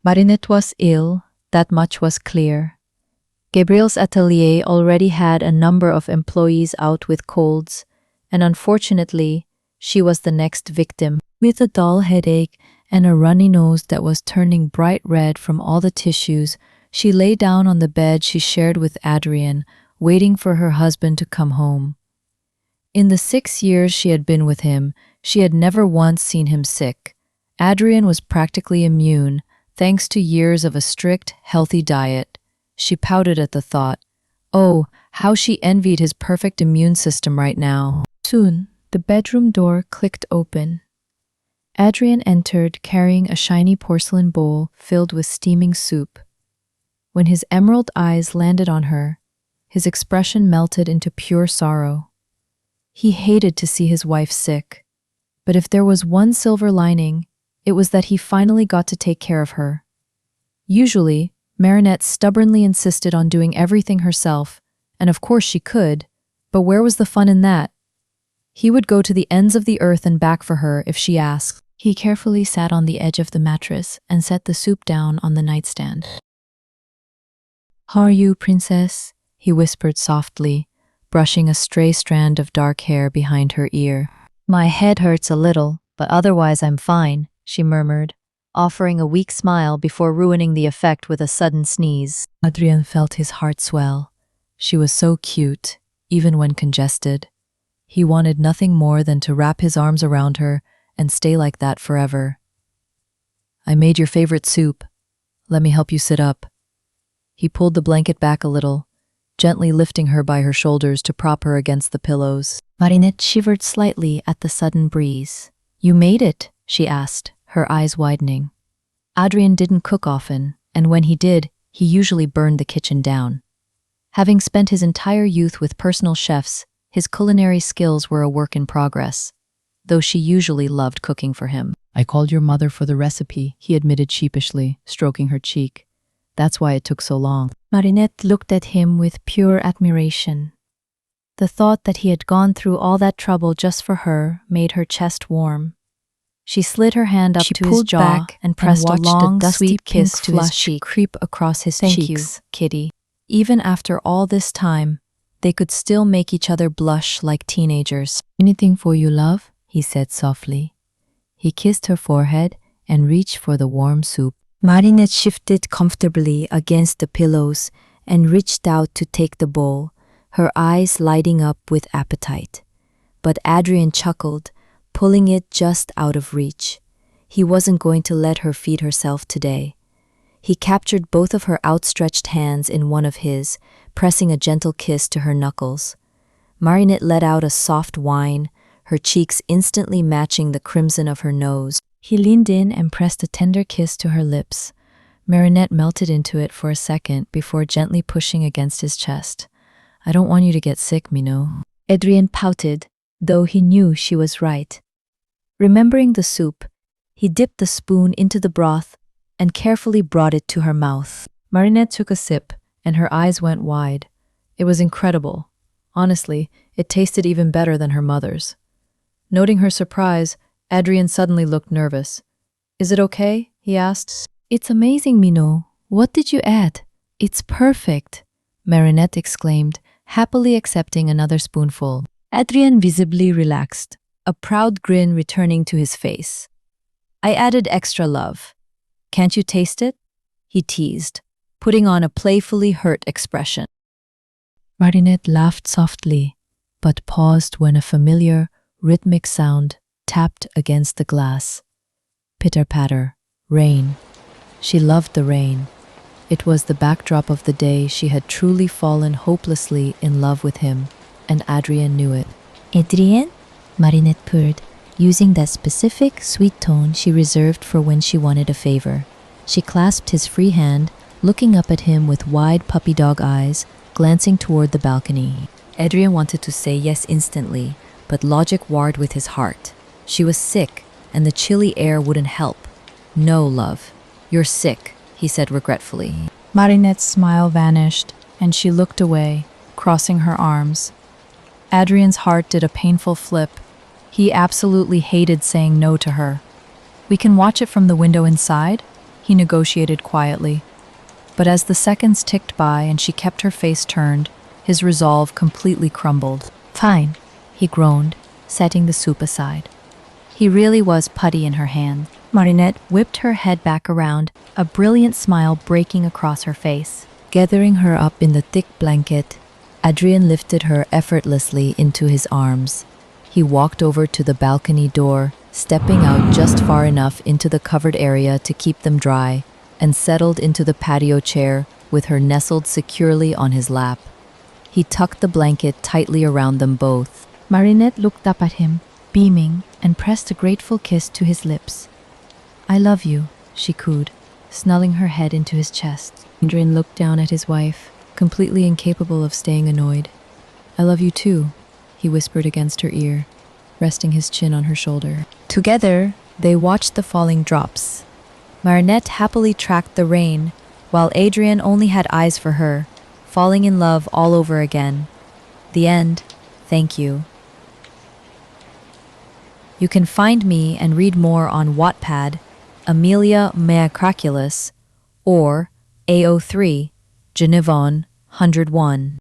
Marinette was ill, that much was clear. Gabriel's atelier already had a number of employees out with colds, and unfortunately, she was the next victim. With a dull headache and a runny nose that was turning bright red from all the tissues, she lay down on the bed she shared with Adrien, waiting for her husband to come home. In the 6 years she had been with him, she had never once seen him sick. Adrien was practically immune, thanks to years of a strict, healthy diet. She pouted at the thought. Oh, how she envied his perfect immune system right now. Soon, the bedroom door clicked open. Adrien entered carrying a shiny porcelain bowl filled with steaming soup. When his emerald eyes landed on her, his expression melted into pure sorrow. He hated to see his wife sick, but if there was one silver lining, it was that he finally got to take care of her. Usually, Marinette stubbornly insisted on doing everything herself, and of course she could, but where was the fun in that? He would go to the ends of the earth and back for her if she asked. He carefully sat on the edge of the mattress and set the soup down on the nightstand. "How are you, princess?" he whispered softly, brushing a stray strand of dark hair behind her ear. "My head hurts a little, but otherwise I'm fine," she murmured, offering a weak smile before ruining the effect with a sudden sneeze. Adrien felt his heart swell. She was so cute, even when congested. He wanted nothing more than to wrap his arms around her and stay like that forever. "I made your favorite soup. Let me help you sit up." He pulled the blanket back a little, gently lifting her by her shoulders to prop her against the pillows. Marinette shivered slightly at the sudden breeze. "You made it?" she asked, her eyes widening. Adrien didn't cook often, and when he did, he usually burned the kitchen down. Having spent his entire youth with personal chefs, his culinary skills were a work in progress, though she usually loved cooking for him. "I called your mother for the recipe," he admitted sheepishly, stroking her cheek. "That's why it took so long." Marinette looked at him with pure admiration. The thought that he had gone through all that trouble just for her made her chest warm. She slid her hand up to his jaw and pressed a long, sweet kiss to his cheek creep across his cheeks. "Thank you, Kitty." Even after all this time, they could still make each other blush like teenagers. "Anything for you, love?" he said softly. He kissed her forehead and reached for the warm soup. Marinette shifted comfortably against the pillows and reached out to take the bowl, her eyes lighting up with appetite. But Adrien chuckled, pulling it just out of reach. He wasn't going to let her feed herself today. He captured both of her outstretched hands in one of his, pressing a gentle kiss to her knuckles. Marinette let out a soft whine, her cheeks instantly matching the crimson of her nose. He leaned in and pressed a tender kiss to her lips. Marinette melted into it for a second before gently pushing against his chest. "I don't want you to get sick, Minot." Adrien pouted, though he knew she was right. Remembering the soup, he dipped the spoon into the broth and carefully brought it to her mouth. Marinette took a sip, and her eyes went wide. It was incredible. Honestly, it tasted even better than her mother's. Noting her surprise, Adrien suddenly looked nervous. "Is it okay?" he asked. "It's amazing, Minot. What did you add? It's perfect," Marinette exclaimed, happily accepting another spoonful. Adrien visibly relaxed, a proud grin returning to his face. "I added extra love. Can't you taste it?" he teased, putting on a playfully hurt expression. Marinette laughed softly, but paused when a familiar, rhythmic sound tapped against the glass. Pitter-patter, rain. She loved the rain. It was the backdrop of the day she had truly fallen hopelessly in love with him, and Adrien knew it. "Adrien?" Marinette purred, using that specific, sweet tone she reserved for when she wanted a favor. She clasped his free hand, looking up at him with wide puppy dog eyes, glancing toward the balcony. Adrien wanted to say yes instantly, but logic warred with his heart. She was sick, and the chilly air wouldn't help. "No, love. You're sick," he said regretfully. Marinette's smile vanished, and she looked away, crossing her arms. Adrien's heart did a painful flip. He absolutely hated saying no to her. "We can watch it from the window inside?" he negotiated quietly. But as the seconds ticked by and she kept her face turned, his resolve completely crumbled. Fine, he groaned, setting the soup aside. He really was putty in her hand. Marinette whipped her head back around, a brilliant smile breaking across her face. Gathering her up in the thick blanket, Adrien lifted her effortlessly into his arms. He walked over to the balcony door, stepping out just far enough into the covered area to keep them dry, and settled into the patio chair with her nestled securely on his lap. He tucked the blanket tightly around them both. Marinette looked up at him, beaming, and pressed a grateful kiss to his lips. "I love you," she cooed, snuggling her head into his chest. Adrien looked down at his wife, completely incapable of staying annoyed. "I love you too," he whispered against her ear, resting his chin on her shoulder. Together, they watched the falling drops. Marinette happily tracked the rain, while Adrien only had eyes for her, falling in love all over again. The end. Thank you. You can find me and read more on Wattpad, Amelia Miraculous, or AO3, Geneve101.